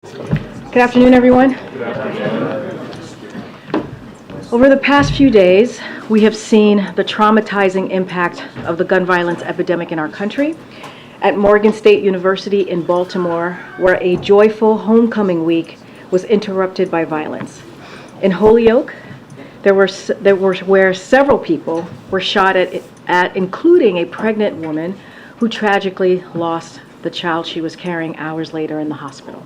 Good afternoon, everyone. Over the past few days, we have seen the traumatizing impact of the gun violence epidemic in our country. At Morgan State University in Baltimore, where a joyful homecoming week was interrupted by violence. In Holyoke, where several people were shot at, including a pregnant woman who tragically lost the child she was carrying hours later in the hospital.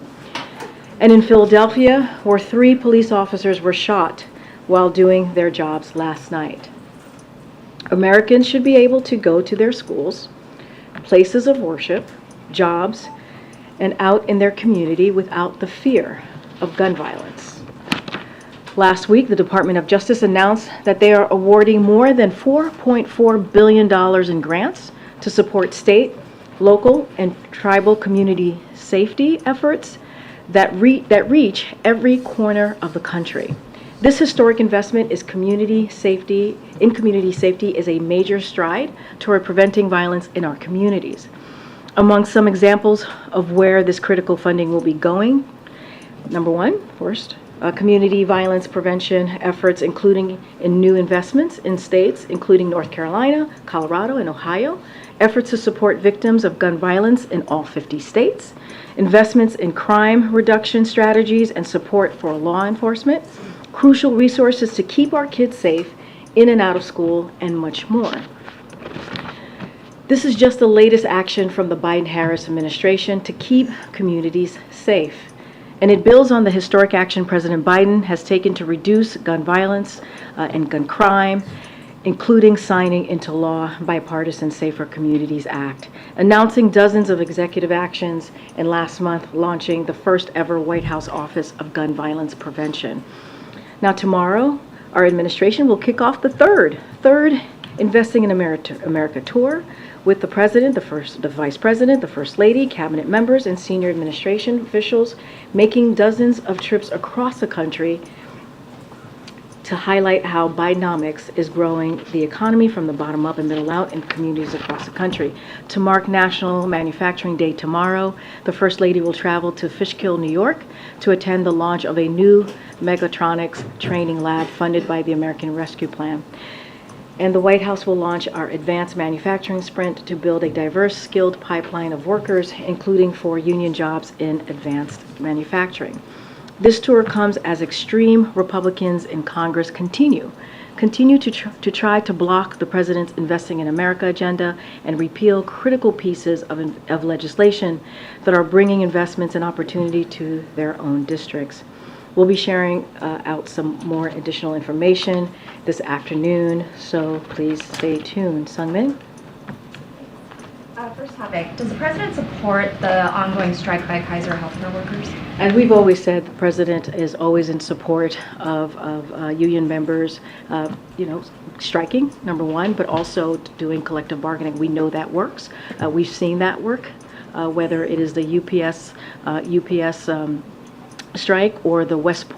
And in Philadelphia, where 3 police officers were shot while doing their jobs last night. Americans should be able to go to their schools, places of worship, jobs, and out in their community without the fear of gun violence. Last week, the Department of Justice announced that they are awarding more than $4.4 billion in grants to support state, local, and tribal community safety efforts that reach every corner of the country. This historic investment in community safety is a major stride toward preventing violence in our communities. Among some examples of where this critical funding will be going, number one, first, community violence prevention efforts, including in new investments in states, including North Carolina, Colorado, and Ohio, efforts to support victims of gun violence in all 50 states, investments in crime reduction strategies and support for law enforcement, crucial resources to keep our kids safe in and out of school, and much more. This is just the latest action from the Biden-Harris administration to keep communities safe. And it builds on the historic action President Biden has taken to reduce gun violence and gun crime, including signing into law Bipartisan Safer Communities Act, announcing dozens of executive actions, and last month launching the first ever White House Office of Gun Violence Prevention. Now tomorrow, our administration will kick off the third Investing in America tour with the President, the Vice President, the First Lady, cabinet members, and senior administration officials making dozens of trips across the country to highlight how Bidenomics is growing the economy from the bottom up and middle out in communities across the country. To mark National Manufacturing Day tomorrow, the First Lady will travel to Fishkill, New York to attend the launch of a new mechatronics training lab funded by the American Rescue Plan. And the White House will launch our advanced manufacturing sprint to build a diverse, skilled pipeline of workers, including for union jobs in advanced manufacturing. This tour comes as extreme Republicans in Congress continue to try to block the president's Investing in America agenda and repeal critical pieces of legislation that are bringing investments and opportunity to their own districts. We'll be sharing out some more additional information this afternoon, so please stay tuned. Sungmin? First topic, does the president support the ongoing strike by Kaiser healthcare workers? As we've always said, the president is always in support of union members, striking, number one, but also doing collective bargaining. We know that works. We've seen that work, whether it is the UPS strike or the West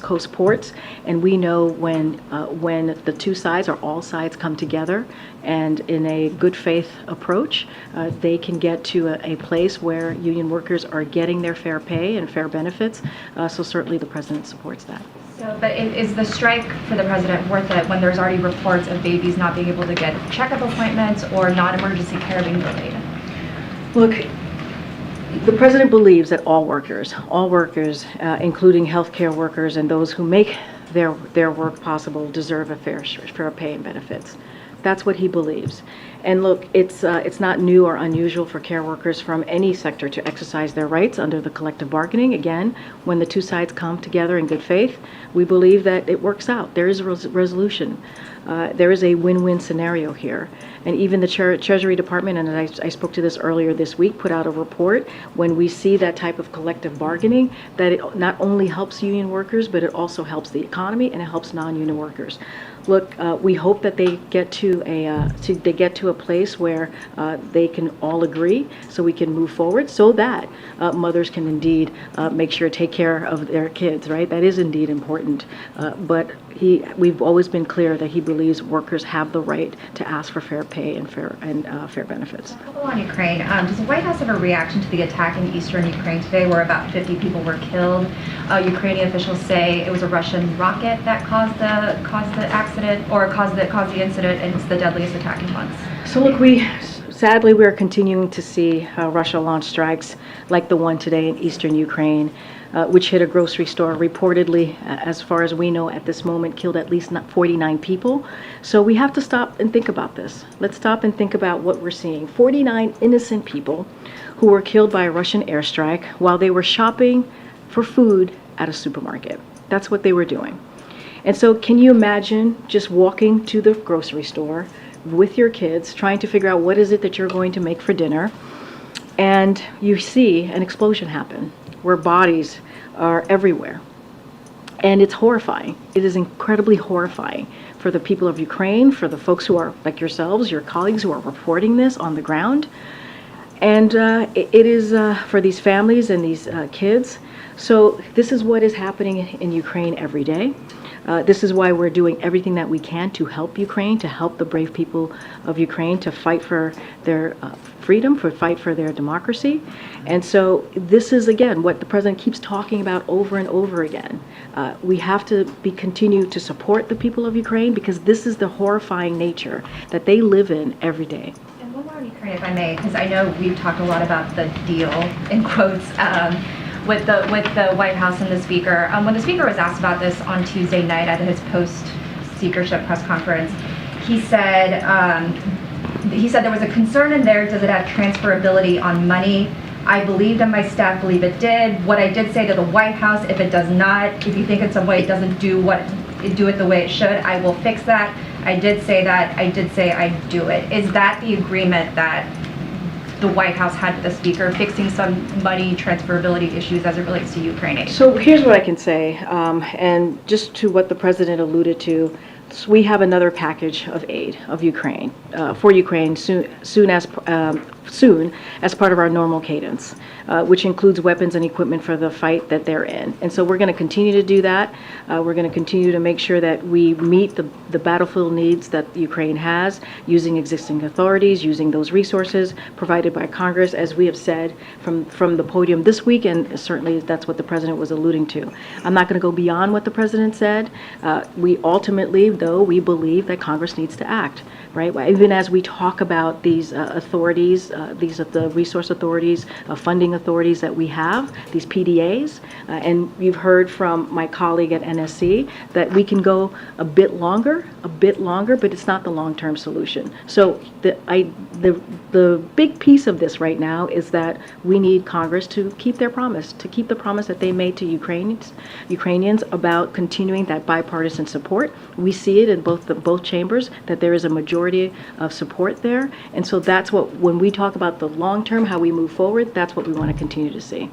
Coast ports, and we know when the two sides or all sides come together and in a good faith approach, they can get to a place where union workers are getting their fair pay and fair benefits. So certainly the president supports that. So, but is the strike for the president worth it when there's already reports of babies not being able to get checkup appointments or non-emergency care being delayed? Look, the president believes that all workers, including healthcare workers and those who make their work possible, deserve a fair pay and benefits. That's what he believes. And look, it's not new or unusual for care workers from any sector to exercise their rights under the collective bargaining. Again, when the two sides come together in good faith, we believe that it works out. There is a resolution. There is a win-win scenario here. And even the Treasury Department, and I spoke to this earlier this week, put out a report when we see that type of collective bargaining, that it not only helps union workers, but it also helps the economy and it helps non-union workers. look, we hope that they get to a place where they can all agree, so we can move forward, so that mothers can indeed make sure to take care of their kids. Right, that is indeed important. But we've always been clear that he believes workers have the right to ask for fair pay and fair benefits. A couple on Ukraine. Does the White House have a reaction to the attack in eastern Ukraine today, where about 50 people were killed? Ukrainian officials say it was a Russian rocket that caused the accident, or caused the incident, and it's the deadliest attack in months. So look, sadly we're continuing to see Russia launch strikes like the one today in eastern Ukraine, which hit a grocery store. Reportedly, as far as we know at this moment, killed at least 49 people. So we have to stop and think about this. Let's stop and think about what we're seeing. 49 innocent people who were killed by a Russian airstrike while they were shopping for food at a supermarket. That's what they were doing. And so can you imagine just walking to the grocery store with your kids, trying to figure out what is it that you're going to make for dinner, and you see an explosion happen where bodies are everywhere. And it's horrifying. It is incredibly horrifying for the people of Ukraine, for the folks who are like yourselves, your colleagues who are reporting this on the ground. And it is for these families and these kids. So this is what is happening in Ukraine every day. This is why we're doing everything that we can to help Ukraine, to help the brave people of Ukraine, to fight for their freedom, to fight for their democracy. And so this is, again, what the president keeps talking about over and over again. We have to continue to support the people of Ukraine, because this is the horrifying nature that they live in every day. And one more on Ukraine, if I may, because I know we've talked a lot about the deal, in quotes, with the White House and the Speaker. When the Speaker was asked about this on Tuesday night at his post-speakership press conference, he said there was a concern in there, does it have transferability on money? I believed and my staff believe it did. What I did say to the White House, if it does not, if you think in some way it doesn't do it the way it should, I will fix that. I did say that. I did say I'd do it. Is that the agreement that the White House had with the Speaker, fixing some money transferability issues as it relates to Ukraine? So here's what I can say, and just to what the president alluded to, so we have another package of aid of Ukraine for Ukraine soon as part of our normal cadence, which includes weapons and equipment for the fight that they're in. And so we're going to continue to do that. We're going to continue to make sure that we meet the battlefield needs that Ukraine has, using existing authorities, using those resources provided by Congress, as we have said from the podium this week, and certainly that's what the president was alluding to. I'm not going to go beyond what the president said. We ultimately, though, we believe that Congress needs to act, right? Even as we talk about these authorities, these are the resource authorities, funding authorities that we have, these PDAs, and you've heard from my colleague at NSC that we can go a bit longer, but it's not the long-term solution. So the big piece of this right now is that we need Congress to keep their promise, to keep the promise that they made to Ukrainians about continuing that bipartisan support. We see it in both chambers that there is a majority of support there, and so that's what, when we talk about the long term, how we move forward, that's what we want to continue to see.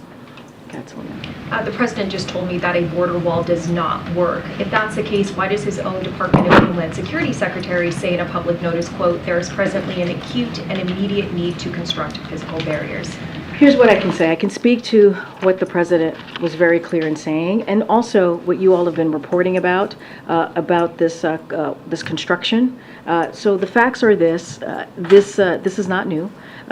The president just told me that a border wall does not work. If that's the case, why does his own Department of Homeland Security Secretary say in a public notice, quote, there is presently an acute and immediate need to construct physical barriers? Here's what I can say. I can speak to what the president was very clear in saying, and also what you all have been reporting about this construction. So the facts are this is not new.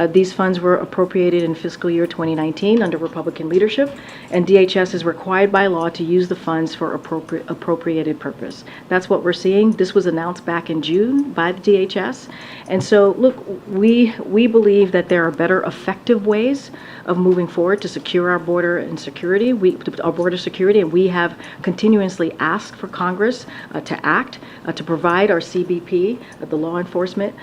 These funds were appropriated in fiscal year 2019 under Republican leadership, and DHS is required by law to use the funds for appropriated purpose. That's what we're seeing. This was announced back in June by the DHS. And so, look, we believe that there are better effective ways of moving forward to secure our border and security, our border security, and we have continuously asked for Congress to act, to provide our CBP, the law enforcement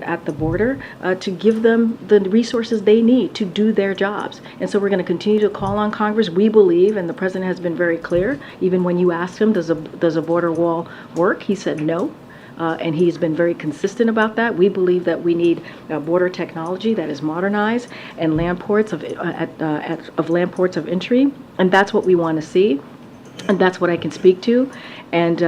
at the border, to give them the resources they need to do their jobs. And so we're going to continue to call on Congress. We believe, and the president has been very clear, even when you asked him, does a border wall work? He said no. And he's been very consistent about that. We believe that we need border technology that is modernized and land ports of entry, and that's what we want to see. And that's what I can speak to. And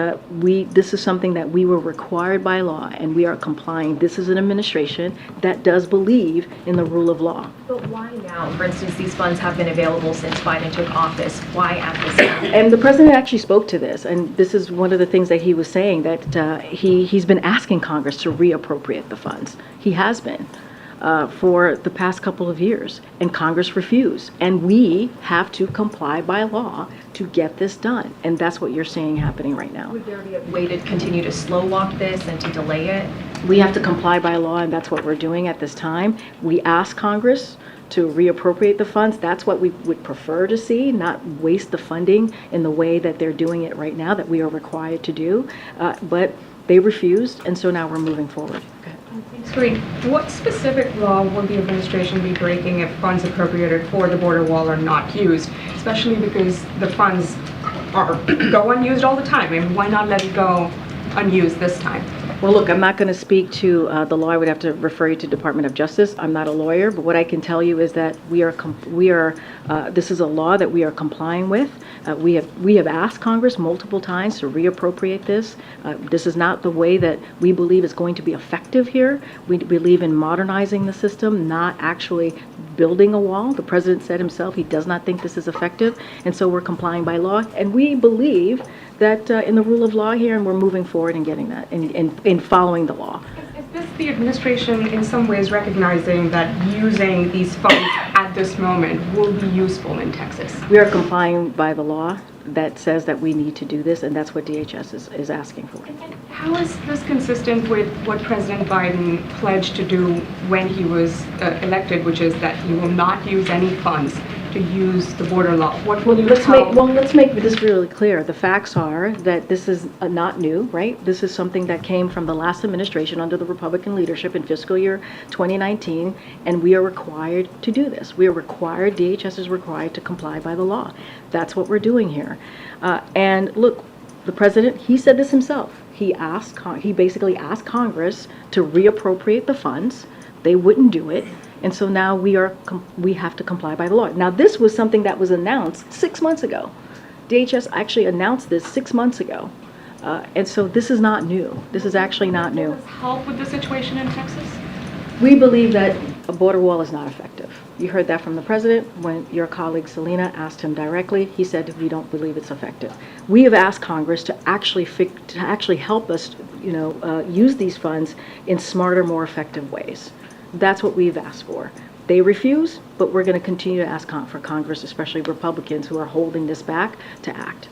this is something that we were required by law, and we are complying. This is an administration that does believe in the rule of law. But why now? For instance, these funds have been available since Biden took office. Why at this time? And the president actually spoke to this, and this is one of the things that he was saying, that he's been asking Congress to reappropriate the funds. He has been. For the past couple of years, and Congress refused. And we have to comply by law to get this done. And that's what you're seeing happening right now. Would there be a way to continue to slow walk this and to delay it? We have to comply by law, and that's what we're doing at this time. We ask Congress to reappropriate the funds. That's what we would prefer to see, not waste the funding in the way that they're doing it right now, that we are required to do. But they refused, and so now we're moving forward. Okay. Thanks, Karine. What specific law will the administration be breaking if funds appropriated for the border wall are not used? Especially because the funds go unused all the time. I mean, why not let it go unused this time? Well, look, I'm not going to speak to the law. I would have to refer you to Department of Justice. I'm not a lawyer, but what I can tell you is that this is a law that we are complying with. We have asked Congress multiple times to reappropriate this. This is not the way that we believe is going to be effective here. We believe in modernizing the system, not actually building a wall. The president said himself he does not think this is effective, and so we're complying by law. And we believe that in the rule of law here, and we're moving forward and getting that, in following the law. Is this the administration in some ways recognizing that using these funds at this moment will be useful in Texas? We are complying by the law that says that we need to do this, and that's what DHS is asking for. And how is this consistent with what President Biden pledged to do when he was elected, which is that he will not use any funds to use the border law? What will you tell? Let's make this really clear. The facts are that this is not new, right? This is something that came from the last administration under the Republican leadership in fiscal year 2019, and we are required to do this. We are required, DHS is required to comply by the law. That's what we're doing here. And look, the president, he said this himself. He basically asked Congress to reappropriate the funds. They wouldn't do it. And so now we have to comply by the law. Now, this was something that was announced 6 months ago. DHS actually announced this 6 months ago. And so this is not new. This is actually not new. Will this help with the situation in Texas? We believe that a border wall is not effective. You heard that from the president when your colleague Selena asked him directly. He said we don't believe it's effective. We have asked Congress to actually help us, use these funds in smarter, more effective ways. That's what we've asked for. They refuse, but we're going to continue to ask for Congress, especially Republicans who are holding this back, to act.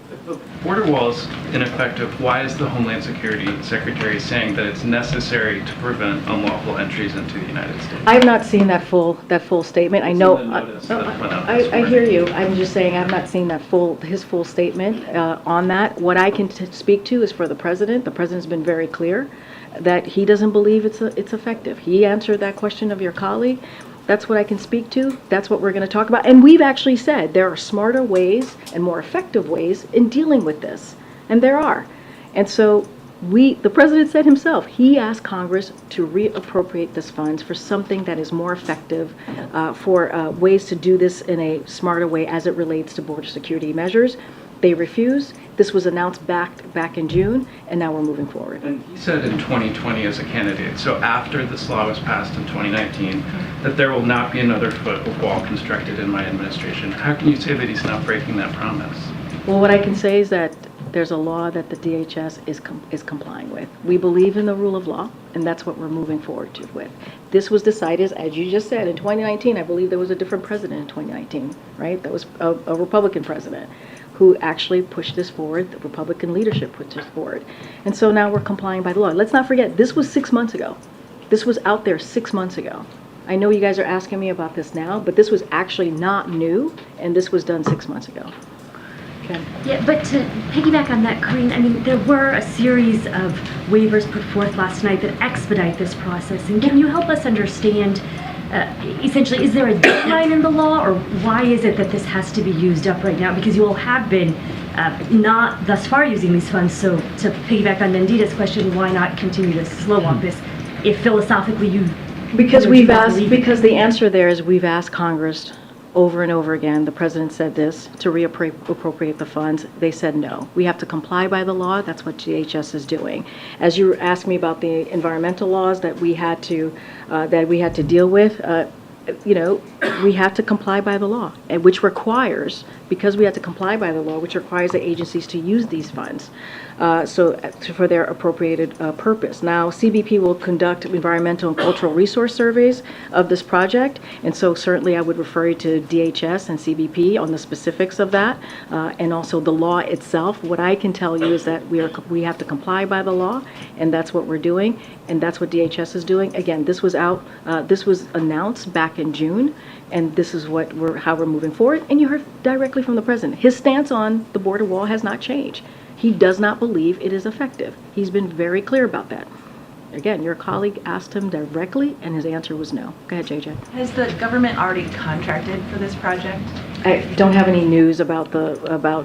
If the border wall is ineffective, why is the Homeland Security Secretary saying that it's necessary to prevent unlawful entries into the United States? I have not seen that full statement. I know. It's in the notice that went out this I hear morning. you. I'm just saying I have not seen that his full statement on that. What I can speak to is for the president. The president's been very clear that he doesn't believe it's effective. He answered that question of your colleague. That's what I can speak to. That's what we're going to talk about. And we've actually said there are smarter ways and more effective ways in dealing with this. And there are. And so the president said himself, he asked Congress to reappropriate this funds for something that is more effective, for ways to do this in a smarter way as it relates to border security measures. They refused. This was announced back in June, and now we're moving forward. And he said in 2020 as a candidate, so after this law was passed in 2019, that there will not be another foot of wall constructed in my administration. How can you say that he's not breaking that promise? Well, what I can say is that there's a law that the DHS is complying with. We believe in the rule of law, and that's what we're moving forward with. This was decided, as you just said, in 2019. I believe there was a different president in 2019, right? That was a Republican president who actually pushed this forward. The Republican leadership pushed this forward. And so now we're complying by the law. Let's not forget, this was 6 months ago. This was out there 6 months ago. I know you guys are asking me about this now, but this was actually not new, and this was done 6 months ago. Okay. Yeah, but to piggyback on that, Karine, I mean, there were a series of waivers put forth last night that expedite this process. And can you help us understand, essentially, is there a deadline in the law, or why is it that this has to be used up right now? Because you all have been not thus far using these funds. So to piggyback on Nandita's question, why not continue to slow walk this if philosophically you... Because the answer there is we've asked Congress over and over again. The president said this, to reappropriate the funds. They said no. We have to comply by the law. That's what DHS is doing. As you asked me about the environmental laws that we had to deal with, you know, we have to comply by the law, and which requires, because we have to comply by the law, which requires the agencies to use these funds for their appropriated purpose. Now, CBP will conduct environmental and cultural resource surveys of this project, and so certainly I would refer you to DHS and CBP on the specifics of that, and also the law itself. What I can tell you is that we have to comply by the law, and that's what we're doing, and that's what DHS is doing. Again, this was announced back in June, and this is how we're moving forward. And you heard directly from the president. His stance on the border wall has not changed. He does not believe it is effective. He's been very clear about that. Again, your colleague asked him directly, and his answer was no. Go ahead, JJ. Has the government already contracted for this project? I don't have any news about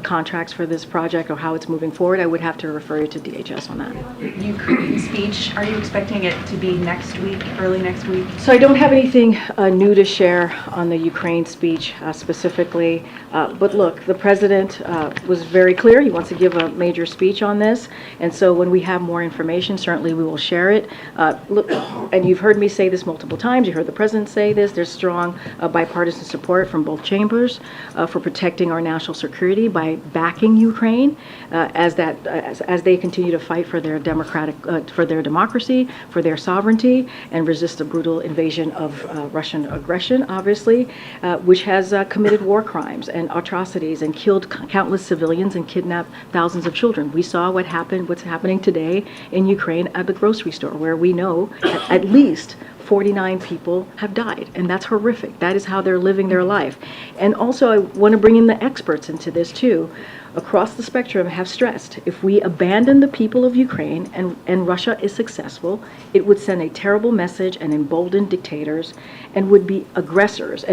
contracts for this project or how it's moving forward. I would have to refer you to DHS on that. Ukraine speech, are you expecting it to be next week, early next week? So I don't have anything new to share on the Ukraine speech specifically. But look, the president was very clear. He wants to give a major speech on this. And so when we have more information, certainly we will share it. Look, and you've heard me say this multiple times. You heard the president say this. There's strong bipartisan support from both chambers for protecting our national security by backing Ukraine as they continue to fight for their democracy, for their sovereignty, and resist the brutal invasion of Russian aggression, obviously, which has committed war crimes and atrocities and killed countless civilians and kidnapped thousands of children. We saw what's happening today in Ukraine at the grocery store, where we know at least 49 people have died, and that's horrific. That is how they're living their life. And also, I want to bring in the experts into this too. Across the spectrum have stressed, if we abandon the people of Ukraine and Russia is successful, it would send a terrible message and embolden dictators and would be aggressors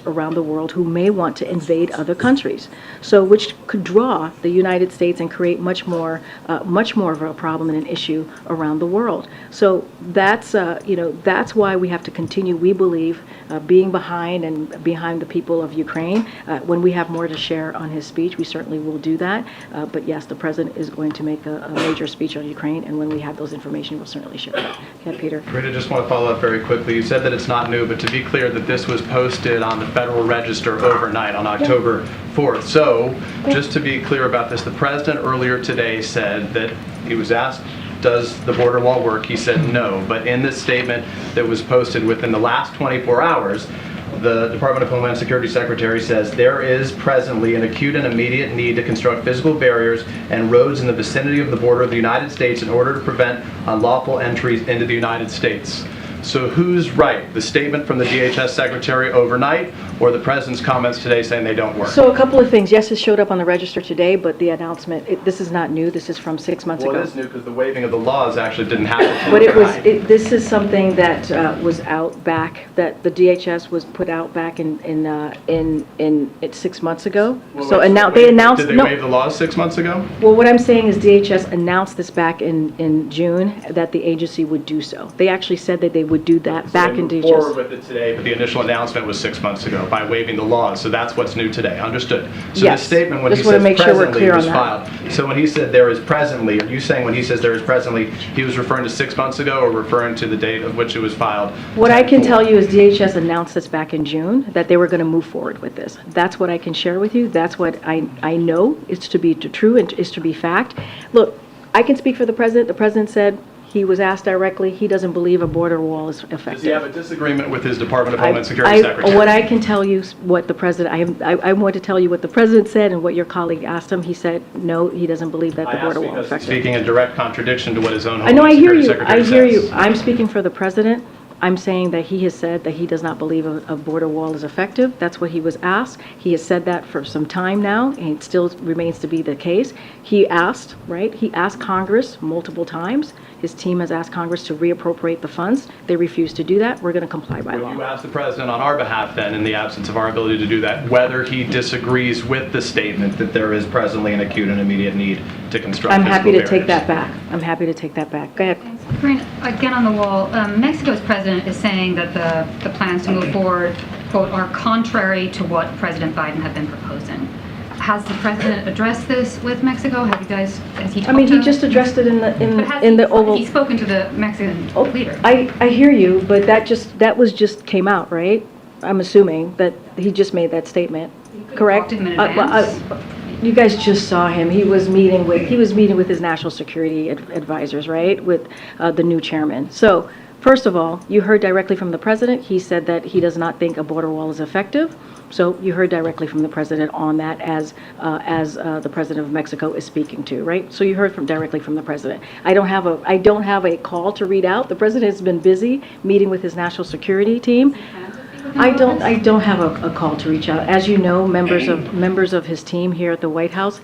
around the world who may want to invade other countries. So which could draw the United States and create much more of a problem and an issue around the world. So that's why we have to continue, we believe, being behind the people of Ukraine. When we have more to share on his speech, we certainly will do that. But yes, the president is going to make a major speech on Ukraine, and when we have those information, we'll certainly share that. Okay, Peter. Rita, just want to follow up very quickly. You said that it's not new, but to be clear that this was posted on the Federal Register overnight on October 4th. So just to be clear about this, the president earlier today said that he was asked, does the border wall work? He said no. But in this statement that was posted within the last 24 hours, the Department of Homeland Security Secretary says there is presently an acute and immediate need to construct physical barriers and roads in the vicinity of the border of the United States in order to prevent unlawful entries into the United States. So who's right? The statement from the DHS Secretary overnight, or the President's comments today saying they don't work? So a couple of things. Yes, it showed up on the register today, but the announcement, this is not new. This is from 6 months ago. Well, it is new because the waiving of the laws actually didn't happen. But this is something that was out back, that the DHS was put out back in 6 months ago. Well, So wait, and now they announced. Did they waive the laws 6 months ago? Well, what I'm saying is DHS announced this back in June that the agency would do so. They actually said that they would do that back in They moved forward DHS. with it today, but the initial announcement was 6 months ago by waiving the laws. So that's what's new today. Understood. So Yes. the statement when he Just wanna says make sure we're presently clear on was that. filed. So when he said there is presently, are you saying when he says there is presently, he was referring to 6 months ago or referring to the date of which it was filed? What I can 10/4? tell you is DHS announced this back in June, that they were going to move forward with this. That's what I can share with you. That's what I know is to be true and is to be fact. Look, I can speak for the president. The president said, he was asked directly, he doesn't believe a border wall is effective. Does he have a disagreement with his Department of Homeland Security Secretary? What I can tell you, what the president, I want to tell you what the president said and what your colleague asked him. He said, no, he doesn't believe that the border wall is I asked because he's effective. speaking in direct contradiction to what his own I know, Homeland I hear Security you, Secretary I says. hear you. I'm speaking for the president. I'm saying that he has said that he does not believe a border wall is effective. That's what he was asked. He has said that for some time now, and it still remains to be the case. He asked, right? He asked Congress multiple times. His team has asked Congress to reappropriate the funds. They refused to do that. We're going to comply by Would you law. ask the president on our behalf then, in the absence of our ability to do that, whether he disagrees with the statement that there is presently an acute and immediate need to construct I'm physical happy to take barriers? that back. I'm happy to take that back. Go ahead. Karine, again on the wall, Mexico's president is saying that the plans to move forward quote, are contrary to what President Biden had been proposing. Has the president addressed this with Mexico? Has he talked I mean, to he just addressed it in the Oval. He's spoken to the Mexican leader. I hear you, but that was just came out, right? I'm assuming that he just made that statement, correct? Talked to him in advance. You guys just saw him. He was meeting with his national security advisors, right? With the new chairman. So, first of all, you heard directly from the president. He said that he does not think a border wall is effective. So you heard directly from the president on that as the president of Mexico is speaking to, right? So you heard directly from the president. I don't have a call to read out. The president has been busy meeting with his national security team. I don't have a call to reach out. As you know, members of his team here at the White House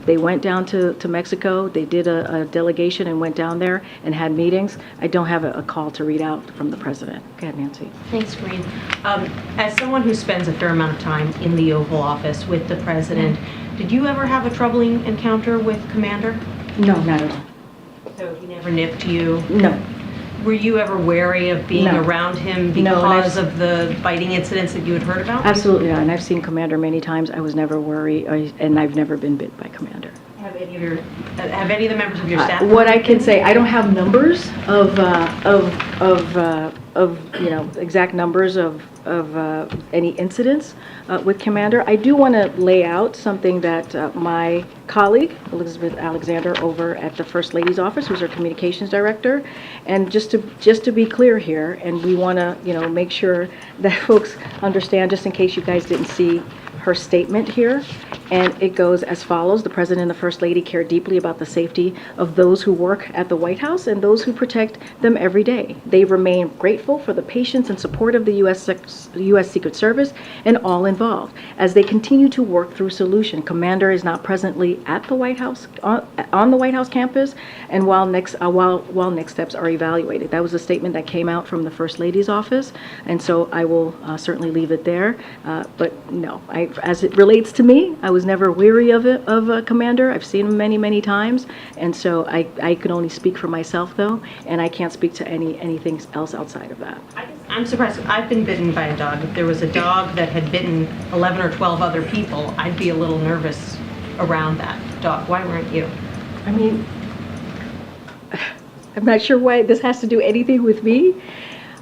they went down to Mexico. They did a delegation and went down there and had meetings. I don't have a call to read out from the president. Go ahead, Nancy. Thanks, Karine. As someone who spends a fair amount of time in the Oval Office with the president, did you ever have a troubling encounter with Commander? No, not at all. So he never nipped you? No. Were you ever wary of being No. around him No, and because of the biting incidents that you had heard about? Absolutely not. And I've seen Commander many times. I was never worried, and I've never been bit by Commander. Have any of the members of your staff? What I can say, I don't have numbers of exact numbers of any incidents with Commander. I do want to lay out something that my colleague, Elizabeth Alexander, over at the First Lady's office, who's our communications director, and just to be clear here, and we want to make sure that folks understand, just in case you guys didn't see her statement here, and it goes as follows. The President and the First Lady care deeply about the safety of those who work at the White House and those who protect them every day. They remain grateful for the patience and support of the U.S. Secret Service and all involved as they continue to work through solution. Commander is not presently at the White House, on the White House campus, and while next steps are evaluated. That was a statement that came out from the First Lady's office, and so I will certainly leave it there. But no, as it relates to me, I was never weary of a Commander. I've seen him many, many times, and so I can only speak for myself, though, and I can't speak to anything else outside of that. I'm surprised. I've been bitten by a dog. If there was a dog that had bitten 11 or 12 other people, I'd be a little nervous around that dog. Why weren't you? I mean, I'm not sure why this has to do anything with me.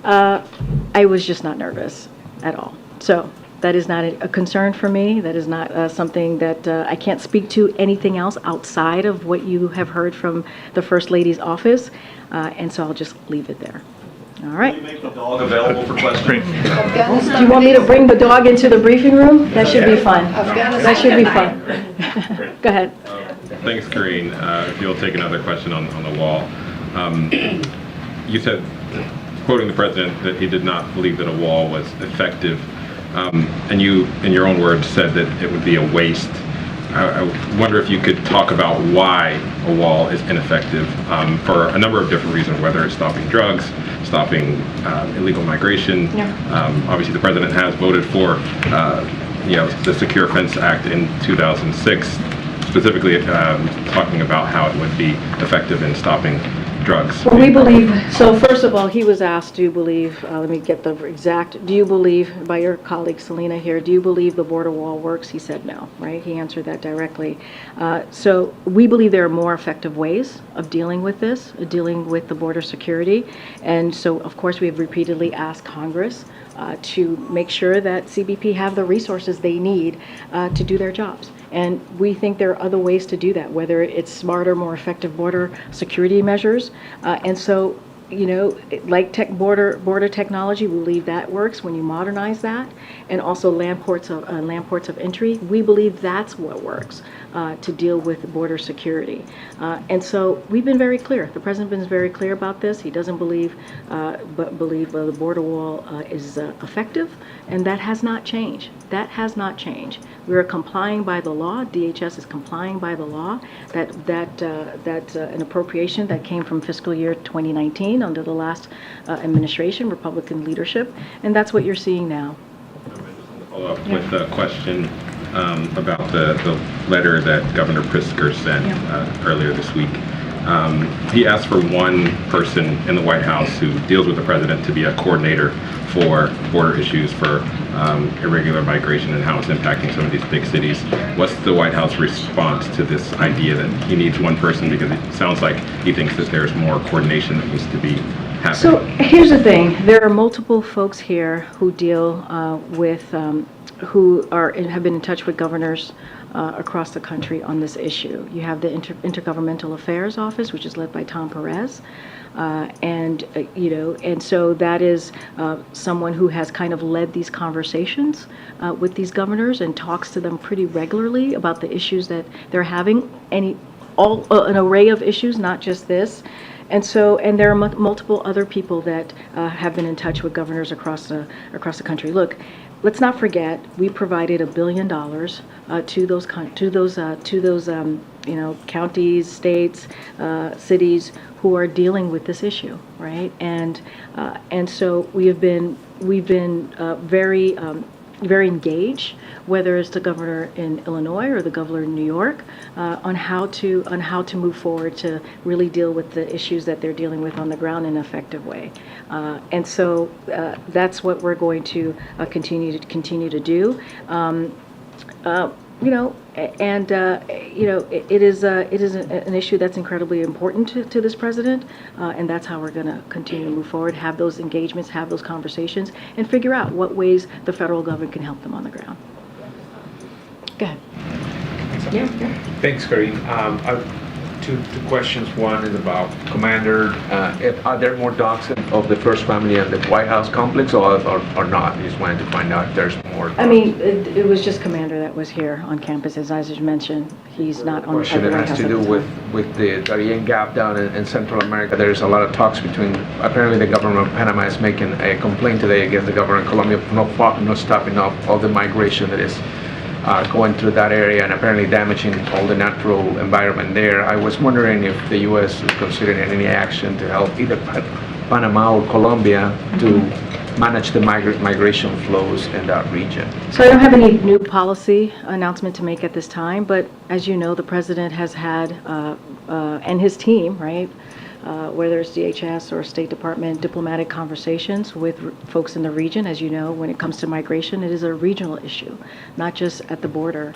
I was just not nervous at all. So that is not a concern for me. That is not something that I can't speak to anything else outside of what you have heard from the First Lady's office. And so I'll just leave it there. All right. Will you make the dog available for questions? Do you want me to bring the dog into the briefing room? That should be fun. That should be fun. Go ahead. Thanks, Karine. If you'll take another question on the wall. You said, quoting the president, that he did not believe that a wall was effective. And you, in your own words, said that it would be a waste. I wonder if you could talk about why a wall is ineffective for a number of different reasons, whether it's stopping drugs, stopping illegal migration. Yeah. Obviously, the president has voted for the Secure Fence Act in 2006, specifically talking about how it would be effective in stopping drugs. Well, we believe, so first of all, he was asked, do you believe, let me get the exact, do you believe, by your colleague Selena here, do you believe the border wall works? He said no, right? He answered that directly. So we believe there are more effective ways of dealing with this, dealing with the border security. And so, of course, we have repeatedly asked Congress to make sure that CBP have the resources they need to do their jobs. And we think there are other ways to do that, whether it's smarter, more effective border security measures. And so, like border technology, we believe that works when you modernize that, and also land ports of entry. We believe that's what works to deal with border security. And so we've been very clear. The president has been very clear about this. He doesn't believe the border wall is effective, and that has not changed. That has not changed. We are complying by the law. DHS is complying by the law. That's an appropriation that came from fiscal year 2019 under the last administration, Republican leadership, and that's what you're seeing now. Follow up with a question about the letter that Governor Pritzker sent earlier this week. He asked for one person in the White House who deals with the president to be a coordinator for border issues, for irregular migration and how it's impacting some of these big cities. What's the White House response to this idea that he needs one person, because it sounds like he thinks that there's more coordination that needs to be happening? So here's the thing. There are multiple folks here who deal have been in touch with governors across the country on this issue. You have the Intergovernmental Affairs Office, which is led by Tom Perez. And so that is someone who has kind of led these conversations with these governors and talks to them pretty regularly about the issues that they're having, an array of issues, not just this. And there are multiple other people that have been in touch with governors across the country. Look, let's not forget, we provided $1 billion to those counties, states, cities who are dealing with this issue, right? And so we've been very engaged, whether it's the governor in Illinois or the governor in New York, on how to move forward to really deal with the issues that they're dealing with on the ground in an effective way. And so that's what we're going to continue to do. It is an issue that's incredibly important to this president, and that's how we're going to continue to move forward, have those engagements, have those conversations, and figure out what ways the federal government can help them on the ground. Go ahead. Yeah. Thanks, Karine. Two questions. One is about Commander. Are there more dogs of the First Family at the White House complex, or not? I just wanted to find out if there's more dogs. I mean, it was just Commander that was here on campus, as I just mentioned. He's not on the White House. Question that has to do with the Darien Gap down in Central America. There's a lot of talks between, apparently the government of Panama is making a complaint today against the government of Colombia for not stopping up all the migration that is going through that area and apparently damaging all the natural environment there. I was wondering if the U.S. is considering any action to help either Panama or Colombia to manage the migration flows in that region. So I don't have any new policy announcement to make at this time, but as you know, the president has had, and his team, right, whether it's DHS or State Department, diplomatic conversations with folks in the region. As you know, when it comes to migration, it is a regional issue, not just at the border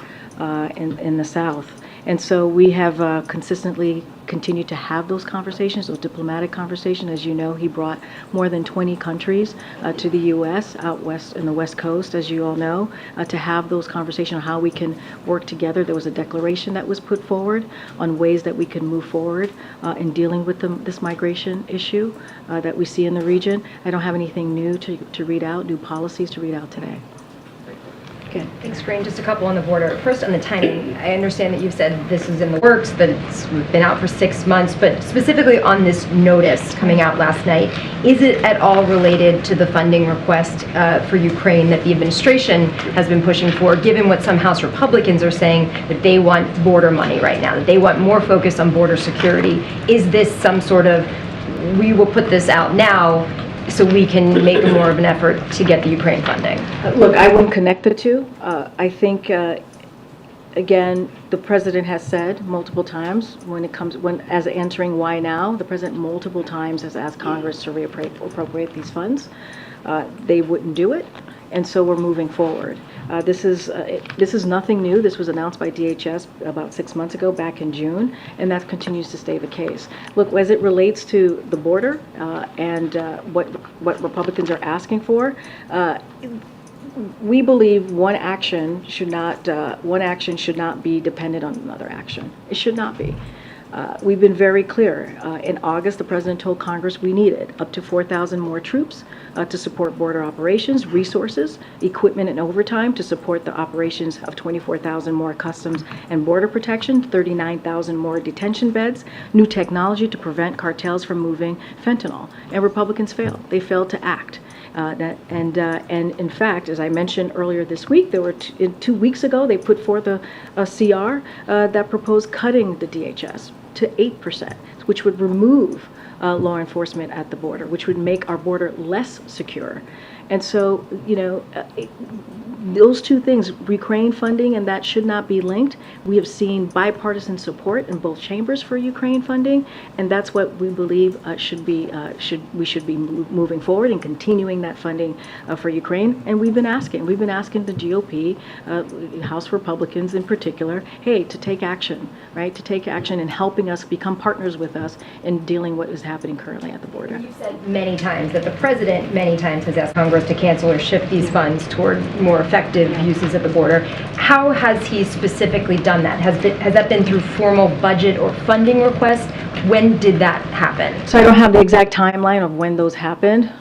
in the South. And so we have consistently continued to have those conversations, those diplomatic conversations. As you know, he brought more than 20 countries to the U.S. out west in the West Coast, as you all know, to have those conversations on how we can work together. There was a declaration that was put forward on ways that we can move forward in dealing with this migration issue that we see in the region. I don't have anything new to read out, new policies to read out today. Okay. Thanks, Karine. Just a couple on the border. First, on the timing, I understand that you've said this is in the works, that it's been out for 6 months, but specifically on this notice coming out last night, is it at all related to the funding request for Ukraine that the administration has been pushing for, given what some House Republicans are saying, that they want border money right now, that they want more focus on border security? Is this some sort of, we will put this out now so we can make more of an effort to get the Ukraine funding? Look, I wouldn't connect the two. I think, again, the president has said multiple times as answering why now, the president multiple times has asked Congress to reappropriate these funds. They wouldn't do it, and so we're moving forward. This is nothing new. This was announced by DHS about 6 months ago, back in June, and that continues to stay the case. Look, as it relates to the border and what Republicans are asking for, we believe one action should not be dependent on another action. It should not be. We've been very clear. In August, the president told Congress we needed up to 4,000 more troops to support border operations, resources, equipment, and overtime to support the operations of 24,000 more customs and border protection, 39,000 more detention beds, new technology to prevent cartels from moving fentanyl. And Republicans failed. They failed to act. And in fact, as I mentioned earlier this week, there were 2 weeks ago, they put forth a CR that proposed cutting the DHS to 8%, which would remove law enforcement at the border, which would make our border less secure. And so, those two things, Ukraine funding, and that should not be linked. We have seen bipartisan support in both chambers for Ukraine funding, and that's what we believe we should be moving forward and continuing that funding for Ukraine. And we've been asking the GOP, House Republicans in particular, hey, to take action, right? To take action in helping us become partners with us in dealing what is happening currently at the border. You've said many times that the president many times has asked Congress to cancel or shift these funds toward more effective uses at the border. How has he specifically done that? Has that been through formal budget or funding requests? When did that happen? So I don't have the exact timeline of when those happened.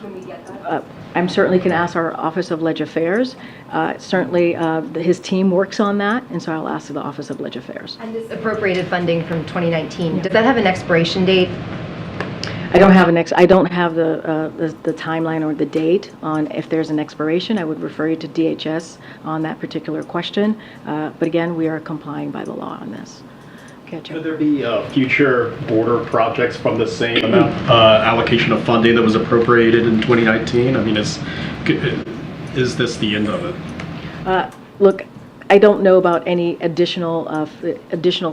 I'm certainly can ask our Office of Leg Affairs. Certainly his team works on that, and so I'll ask the Office of Leg Affairs. And this appropriated funding from 2019, does that have an expiration date? I don't have the timeline or the date on if there's an expiration. I would refer you to DHS on that particular question. But again, we are complying by the law on this. Okay, Joe. Could there be future border projects from the same amount allocation of funding that was appropriated in 2019? I mean, is this the end of it? Look, I don't know about any additional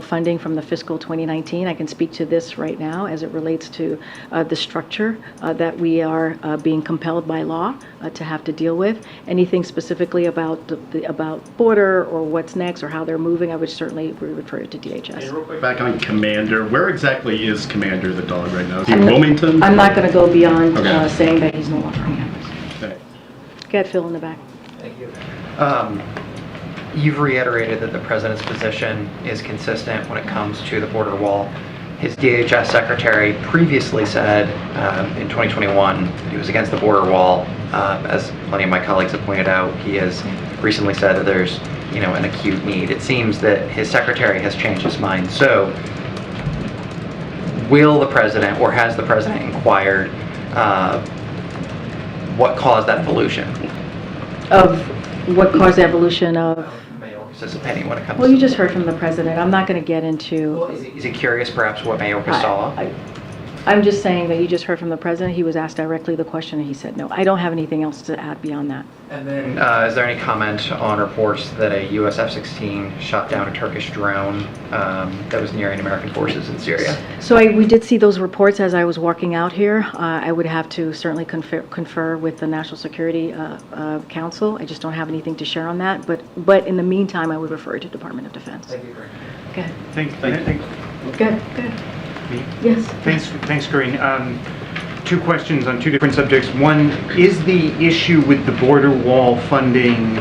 funding from the fiscal 2019. I can speak to this right now as it relates to the structure that we are being compelled by law to have to deal with. Anything specifically about border or what's next or how they're moving, I would certainly refer it to DHS. And real quick, back on Commander, where exactly is Commander the dog right now? Is he in Wilmington? I'm not going to go beyond Okay. saying that he's no longer on campus. Okay. Go ahead, Phil, in the back. Thank you. You've reiterated that the president's position is consistent when it comes to the border wall. His DHS secretary previously said in 2021 that he was against the border wall. As plenty of my colleagues have pointed out, he has recently said that there's an acute need. It seems that his secretary has changed his mind. So will the president, or has the president inquired what caused that evolution? Of what caused the evolution of? Mayorkas' opinion when it comes Well, to you just heard from the president. I'm not going to get into. Well, is he curious perhaps what Mayorkas saw? I'm just saying that you just heard from the president. He was asked directly the question and he said no. I don't have anything else to add beyond that. And then is there any comment on reports that a US F-16 shot down a Turkish drone that was nearing American forces in Syria? So we did see those reports as I was walking out here. I would have to certainly confer with the National Security Council. I just don't have anything to share on that. But in the meantime, I would refer to Department of Defense. Thank you, Karine. Go ahead. Thanks. Go ahead. Me? Yes. Thanks, Karine. Two questions on two different subjects. One, is the issue with the border wall funding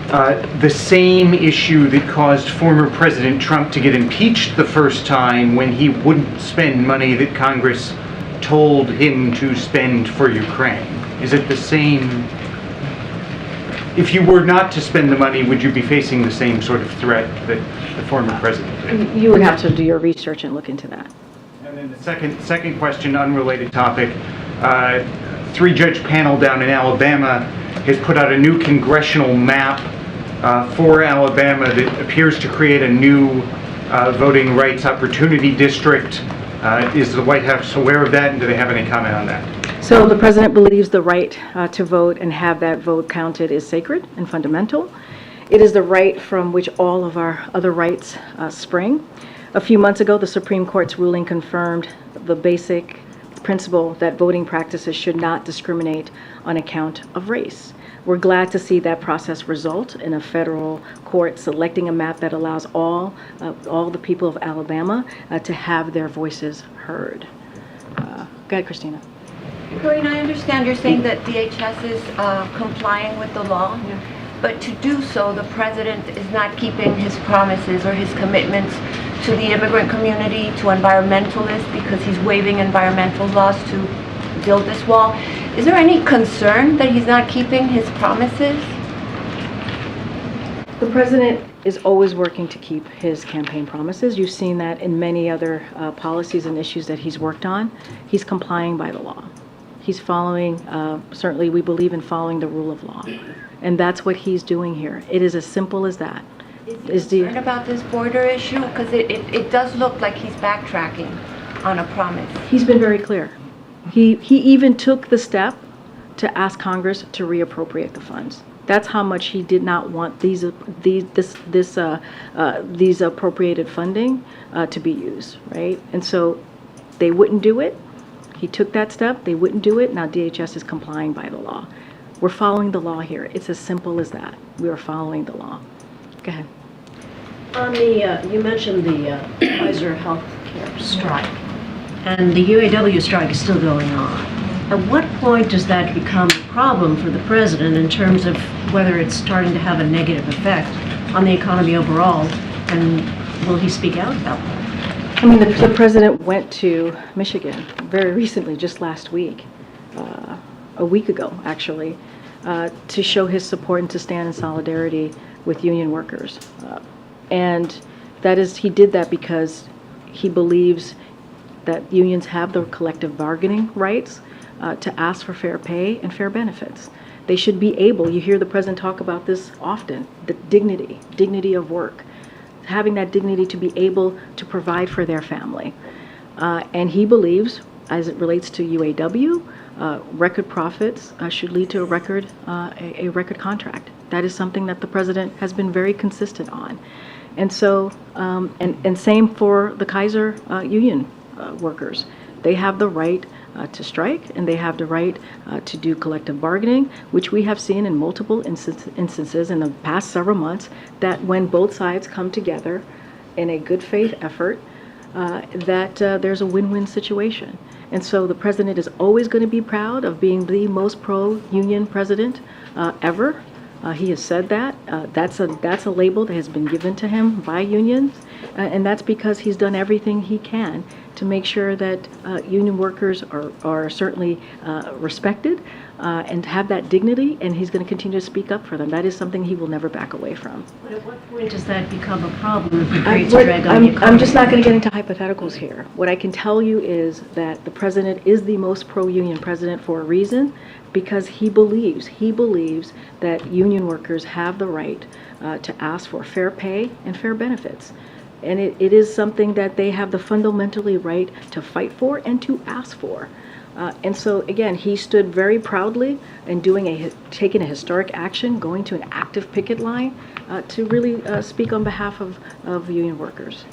the same issue that caused former President Trump to get impeached the first time when he wouldn't spend money that Congress told him to spend for Ukraine? Is it the same? If you were not to spend the money, would you be facing the same sort of threat that the former president did? You would have to do your research and look into that. And then the second question, unrelated topic. Three-judge panel down in Alabama has put out a new congressional map for Alabama that appears to create a new voting rights opportunity district. Is the White House aware of that, and do they have any comment on that? So the president believes the right to vote and have that vote counted is sacred and fundamental. It is the right from which all of our other rights spring. A few months ago, the Supreme Court's ruling confirmed the basic principle that voting practices should not discriminate on account of race. We're glad to see that process result in a federal court selecting a map that allows all the people of Alabama to have their voices heard. Go ahead, Christina. Karine, I understand you're saying that DHS is complying with the law, but to do so, the president is not keeping his promises or his commitments to the immigrant community, to environmentalists, because he's waiving environmental laws to build this wall. Is there any concern that he's not keeping his promises? The president is always working to keep his campaign promises. You've seen that in many other policies and issues that he's worked on. He's complying by the law. He's following, certainly we believe in following the rule of law. And that's what he's doing here. It is as simple as that. Is he concerned about this border issue? Because it does look like he's backtracking on a promise. He's been very clear. He even took the step to ask Congress to reappropriate the funds. That's how much he did not want these appropriated funding to be used, right? And so they wouldn't do it. He took that step. They wouldn't do it. Now DHS is complying by the law. We're following the law here. It's as simple as that. We are following the law. Go ahead. On the, you mentioned the Pfizer healthcare strike, and the UAW strike is still going on. At what point does that become a problem for the president in terms of whether it's starting to have a negative effect on the economy overall, and will he speak out about that? I mean, the president went to Michigan very recently, just last week, a week ago, actually, to show his support and to stand in solidarity with union workers. And that is, he did that because he believes that unions have the collective bargaining rights to ask for fair pay and fair benefits. They should be able, you hear the president talk about this often, the dignity of work, having that dignity to be able to provide for their family. And he believes, as it relates to UAW, record profits should lead to a record contract. That is something that the president has been very consistent on. And so, and same for the Kaiser union workers. They have the right to strike, and they have the right to do collective bargaining, which we have seen in multiple instances in the past several months, that when both sides come together in a good faith effort, that there's a win-win situation. And so the president is always going to be proud of being the most pro-union president ever. He has said that. That's a label that has been given to him by unions, and that's because he's done everything he can to make sure that union workers are certainly respected and have that dignity, and he's going to continue to speak up for them. That is something he will never back away from. But at what point does that become a problem if it creates a drag on the economy? I'm just not going to get into hypotheticals here. What I can tell you is that the president is the most pro-union president for a reason, because he believes that union workers have the right to ask for fair pay and fair benefits. And it is something that they have the fundamentally right to fight for and to ask for. And so, again, he stood very proudly in taking a historic action, going to an active picket line to really speak on behalf of union workers.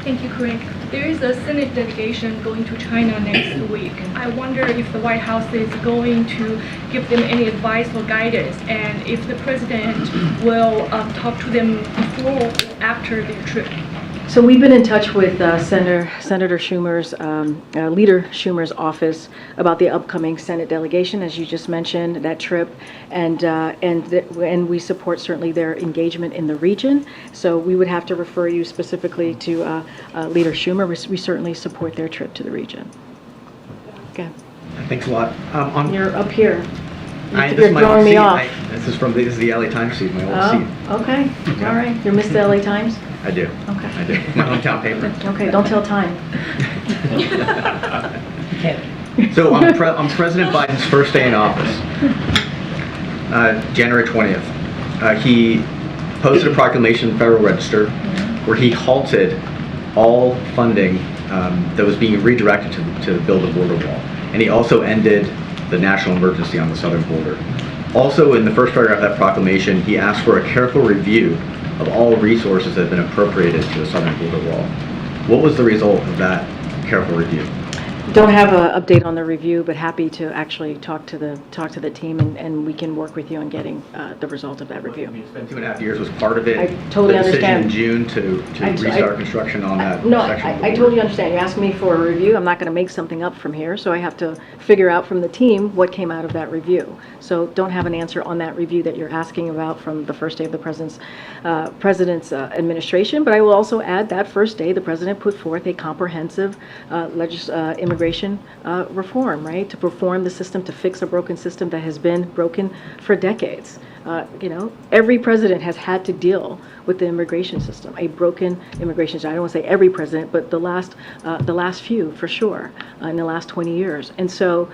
Thank you, Karine. There is a Senate delegation going to China next week. I wonder if the White House is going to give them any advice or guidance, and if the president will talk to them before or after their trip. So we've been in touch with Senator Schumer's, Leader Schumer's office about the upcoming Senate delegation, as you just mentioned, that trip, and we support certainly their engagement in the region. So we would have to refer you specifically to Leader Schumer. We certainly support their trip to the region. Okay. Thanks a lot. You're up here. You're throwing me off. This is the LA Times seat, my old seat. Okay. All right. You're Mr. LA Times? I do. Okay. I do. My hometown paper. Okay, don't tell time. So on President Biden's first day in office, January 20th, he posted a proclamation in the Federal Register where he halted all funding that was being redirected to build a border wall. And he also ended the national emergency on the southern border. Also, in the first paragraph of that proclamation, he asked for a careful review of all resources that have been appropriated to the southern border wall. What was the result of that careful review? Don't have an update on the review, but happy to actually talk to the team, and we can work with you on getting the result of that review. I mean, it's been 2.5 years. Was part of it I totally the decision understand. in June to restart construction on that section of the I border? totally understand. You asked me for a review. I'm not going to make something up from here, so I have to figure out from the team what came out of that review. So don't have an answer on that review that you're asking about from the first day of the president's administration. But I will also add that first day the president put forth a comprehensive immigration reform, right, to reform the system, to fix a broken system that has been broken for decades. Every president has had to deal with the immigration system, a broken immigration system. I don't want to say every president, but the last few for sure in the last 20 years. And so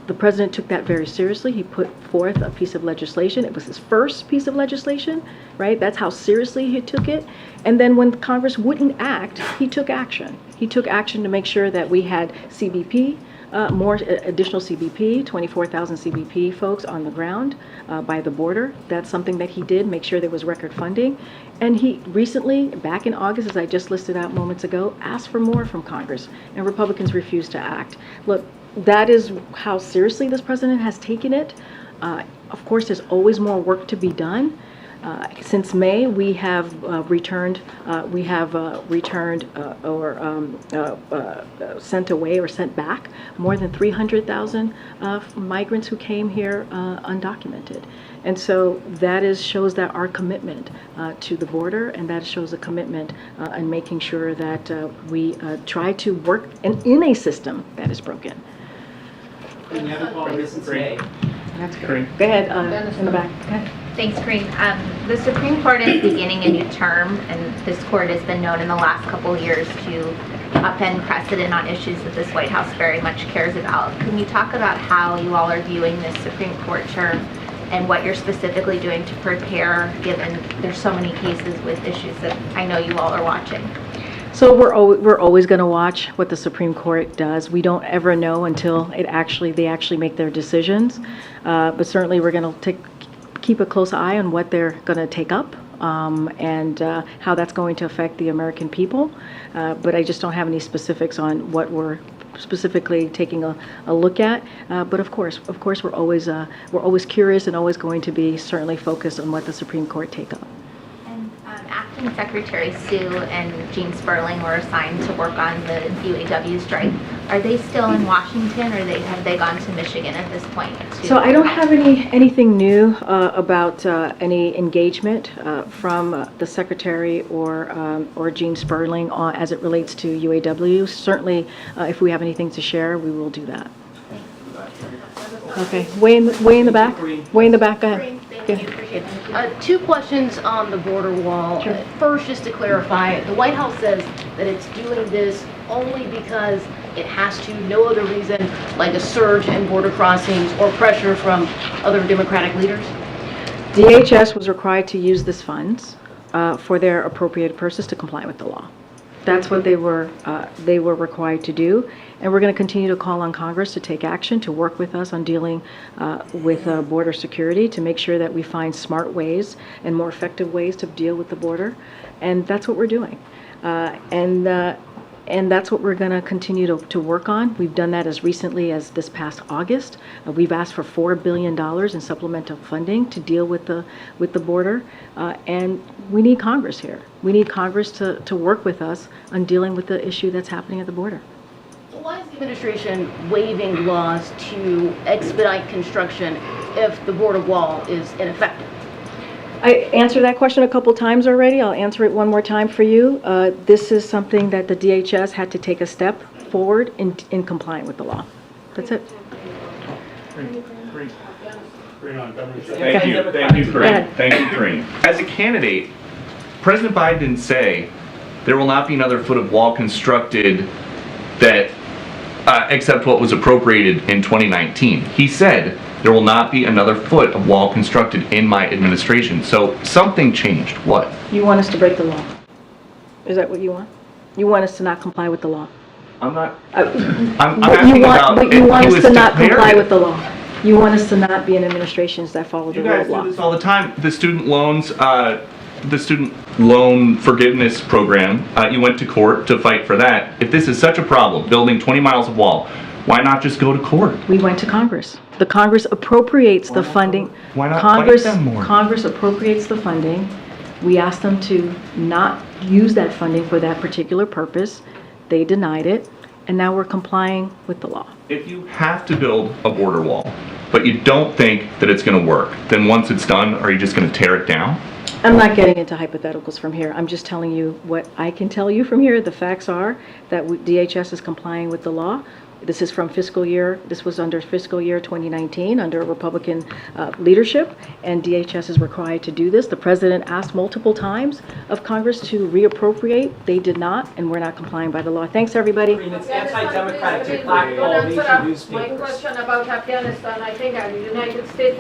the president took that very seriously. He put forth a piece of legislation. It was his first piece of legislation, right? That's how seriously he took it. And then when Congress wouldn't act, he took action. He took action to make sure that we had CBP more additional CBP, 24,000 CBP folks on the ground by the border. That's something that he did, make sure there was record funding. And he recently, back in August, as I just listed out moments ago, asked for more from Congress, and Republicans refused to act. Look, that is how seriously this president has taken it. Of course, there's always more work to be done. Since May, we have returned sent away or sent back more than 300,000 migrants who came here undocumented. And so that shows that our commitment to the border, and that shows a commitment in making sure that we try to work in a system that is broken. That's great. Go ahead, in the back. Go ahead. Thanks, Karine. The Supreme Court is beginning a new term, and this court has been known in the last couple of years to upend precedent on issues that this White House very much cares about. Can you talk about how you all are viewing this Supreme Court term and what you're specifically doing to prepare, given there's so many cases with issues that I know you all are watching? So we're always going to watch what the Supreme Court does. We don't ever know until they actually make their decisions. But certainly we're going to keep a close eye on what they're going to take up and how that's going to affect the American people. But I just don't have any specifics on what we're specifically taking a look at. But of course, we're always curious and always going to be certainly focused on what the Supreme Court take up. Acting Secretary Sue and Jean Sperling were assigned to work on the UAW strike. Are they still in Washington, or have they gone to Michigan at this point? So I don't have anything new about any engagement from the Secretary or Jean Sperling as it relates to UAW. Certainly, if we have anything to share, we will do that. Okay, way in the back. Way in the back. Go ahead. Two questions on the border wall. Sure. First, just to clarify, the White House says that it's doing this only because it has to, no other reason, like a surge in border crossings or pressure from other Democratic leaders? DHS was required to use this funds for their appropriated purposes to comply with the law. That's what they were required to do, and we're going to continue to call on Congress to take action, to work with us on dealing with border security, to make sure that we find smart ways and more effective ways to deal with the border, and that's what we're doing. And that's what we're going to continue to work on. We've done that as recently as this past August. We've asked for $4 billion in supplemental funding to deal with the border, and we need Congress here. We need Congress to work with us on dealing with the issue that's happening at the border. So why is the administration waiving laws to expedite construction if the border wall is ineffective? I answered that question a couple times already. I'll answer it one more time for you. This is something that the DHS had to take a step forward in complying with the law. That's it. Thank you, Karine. As a candidate, President Biden didn't say there will not be another foot of wall constructed that except what was appropriated in 2019. He said there will not be another foot of wall constructed in my administration. So something changed. What? You want us to break the law? Is that what you want? You want us to not comply with the law? I'm not. I'm asking about you want if us he to was not comply declared. with the law. You want us to not be in administrations that follow the You rule guys of law. do this all the time. The student loans, the student loan forgiveness program, you went to court to fight for that. If this is such a problem, building 20 miles of wall, why not just go to court? We went to Congress. The Congress appropriates the funding. Why not Congress, fight them more? Congress appropriates the funding. We asked them to not use that funding for that particular purpose. They denied it, and now we're complying with the law. If you have to build a border wall, but you don't think that it's going to work, then once it's done, are you just going to tear it down? I'm not getting into hypotheticals from here. I'm just telling you what I can tell you from here. The facts are that DHS is complying with the law. This is from this was under fiscal year 2019 under Republican leadership, and DHS is required to do this. The president asked multiple times of Congress to reappropriate. They did not, and we're not complying by the law. Thanks, everybody. It's anti-democratic to blackball major newspapers. My question about Afghanistan, I think the United States